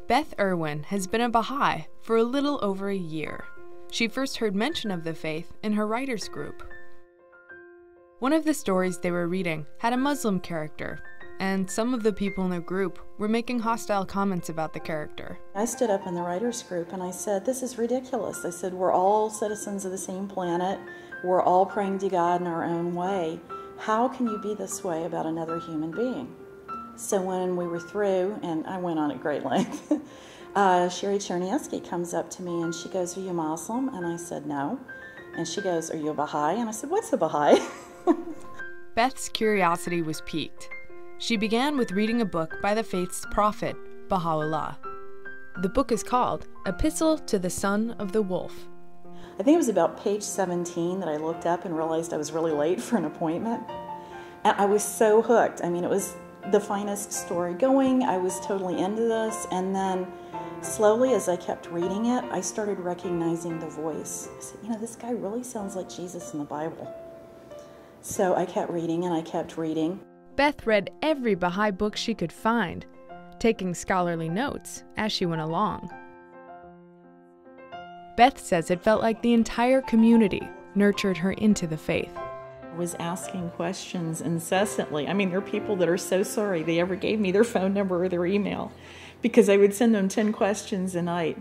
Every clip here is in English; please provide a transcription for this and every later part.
Beth Irwin has been a Baha'i for a little over a year. She first heard mention of the faith in her writers' group. One of the stories they were reading had a Muslim character, and some of the people in the group were making hostile comments about the character. I stood up in the writers' group and I said, "This is ridiculous." I said, "We're all citizens of the same planet. We're all praying to God in our own way. How can you be this way about another human being?" So when we were through, and I went on at great length, Sherry Cherniewski comes up to me and she goes, "Are you Muslim?" And I said, "No." And she goes, "Are you a Baha'i?" And I said, "What's a Baha'i?" Beth's curiosity was piqued. She began with reading a book by the faith's prophet, Baha'u'llah. The book is called Epistle to the Son of the Wolf. I think it was about page 17 that I looked up and realized I was really late for an appointment. And I was so hooked. I mean, it was the finest story going. I was totally into this. And then slowly, as I kept reading it, I started recognizing the voice. I said, this guy really sounds like Jesus in the Bible. So I kept reading and I kept reading. Beth read every Baha'i book she could find, taking scholarly notes as she went along. Beth says it felt like the entire community nurtured her into the faith. I was asking questions incessantly. I mean, there are people that are so sorry they ever gave me their phone number or their email because I would send them 10 questions a night.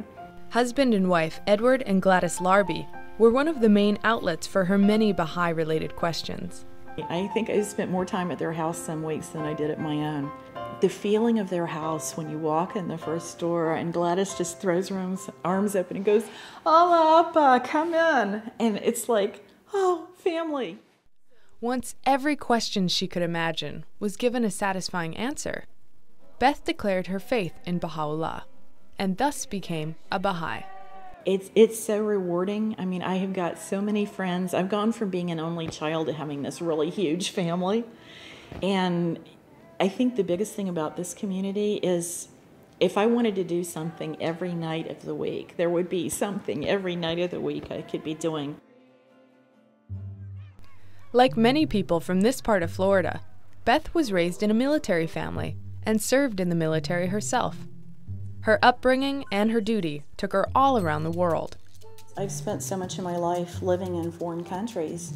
Husband and wife Edward and Gladys Larby were one of the main outlets for her many Baha'i-related questions. I think I spent more time at their house some weeks than I did at my own. The feeling of their house when you walk in the first door and Gladys just throws her arms open and goes, "Allah, come in." And it's like, oh, family. Once every question she could imagine was given a satisfying answer, Beth declared her faith in Baha'u'llah and thus became a Baha'i. It's so rewarding. I mean, I have got so many friends. I've gone from being an only child to having this really huge family. And I think the biggest thing about this community is if I wanted to do something every night of the week, there would be something every night of the week I could be doing. Like many people from this part of Florida, Beth was raised in a military family and served in the military herself. Her upbringing and her duty took her all around the world. I've spent so much of my life living in foreign countries.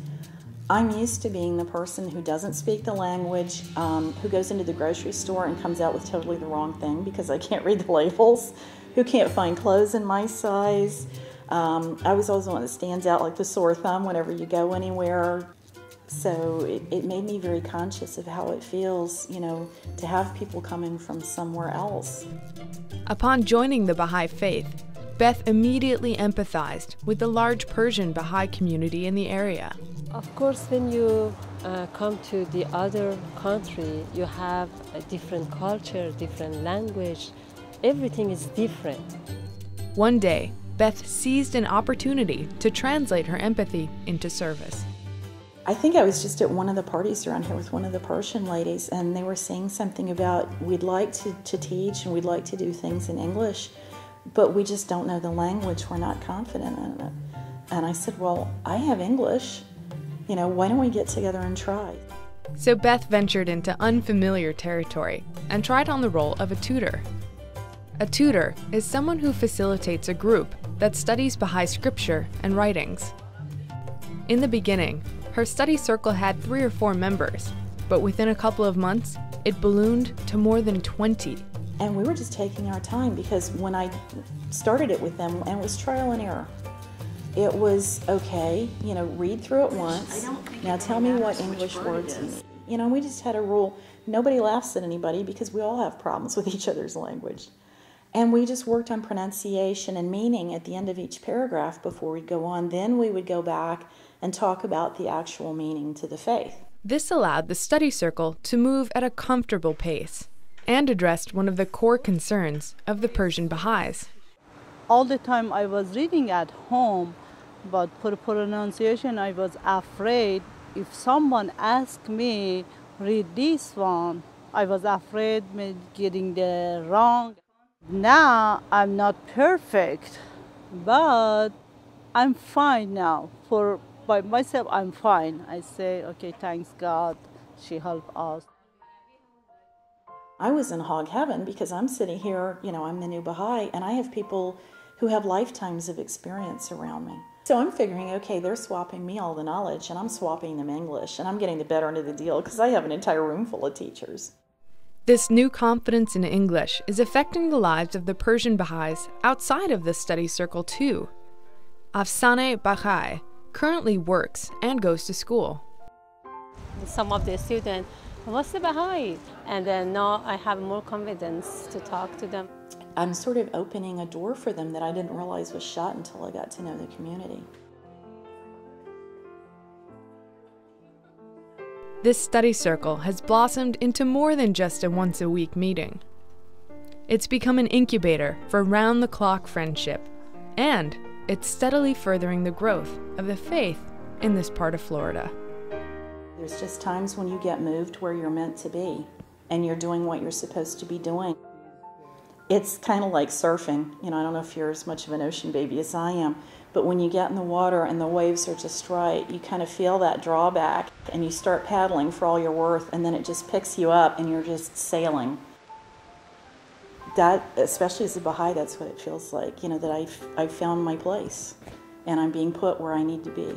I'm used to being the person who doesn't speak the language, who goes into the grocery store and comes out with totally the wrong thing because I can't read the labels, who can't find clothes in my size. I was always the one that stands out like the sore thumb whenever you go anywhere. So it made me very conscious of how it feels, to have people come in from somewhere else. Upon joining the Baha'i faith, Beth immediately empathized with the large Persian Baha'i community in the area. Of course, when you come to the other country, you have a different culture, different language. Everything is different. One day, Beth seized an opportunity to translate her empathy into service. I think I was just at one of the parties around here with one of the Persian ladies, and they were saying something about we'd like to teach and we'd like to do things in English, but we just don't know the language. We're not confident in it. And I said, "Well, I have English. Why don't we get together and try?" So Beth ventured into unfamiliar territory and tried on the role of a tutor. A tutor is someone who facilitates a group that studies Baha'i scripture and writings. In the beginning, her study circle had 3 or 4 members, but within a couple of months, it ballooned to more than 20. And we were just taking our time because when I started it with them, and it was trial and error, it was, okay, read through it once. Now tell me what English words you need. We just had a rule. Nobody laughs at anybody because we all have problems with each other's language. And we just worked on pronunciation and meaning at the end of each paragraph before we'd go on. Then we would go back and talk about the actual meaning to the faith. This allowed the study circle to move at a comfortable pace and addressed one of the core concerns of the Persian Bahais. All the time I was reading at home, but for pronunciation I was afraid if someone asked me, read this one, I was afraid of getting the wrong. Now I'm not perfect, but I'm fine now. By myself, I'm fine. I say, okay, thanks God, she helped us. I was in hog heaven because I'm sitting here, I'm the new Baha'i, and I have people who have lifetimes of experience around me. So I'm figuring, okay, they're swapping me all the knowledge, and I'm swapping them English, and I'm getting the better end of the deal because I have an entire room full of teachers. This new confidence in English is affecting the lives of the Persian Bahais outside of the study circle too. Afsaneh Bahai currently works and goes to school. Some of the students, what's the Baha'i? And then now I have more confidence to talk to them. I'm sort of opening a door for them that I didn't realize was shut until I got to know the community. This study circle has blossomed into more than just a once-a-week meeting. It's become an incubator for round-the-clock friendship, and it's steadily furthering the growth of the faith in this part of Florida. There's just times when you get moved where you're meant to be, and you're doing what you're supposed to be doing. It's kind of like surfing. I don't know if you're as much of an ocean baby as I am, but when you get in the water and the waves are just right, you kind of feel that drawback, and you start paddling for all you're worth, and then it just picks you up, and you're just sailing. That, especially as a Baha'i, that's what it feels like, that I've found my place, and I'm being put where I need to be.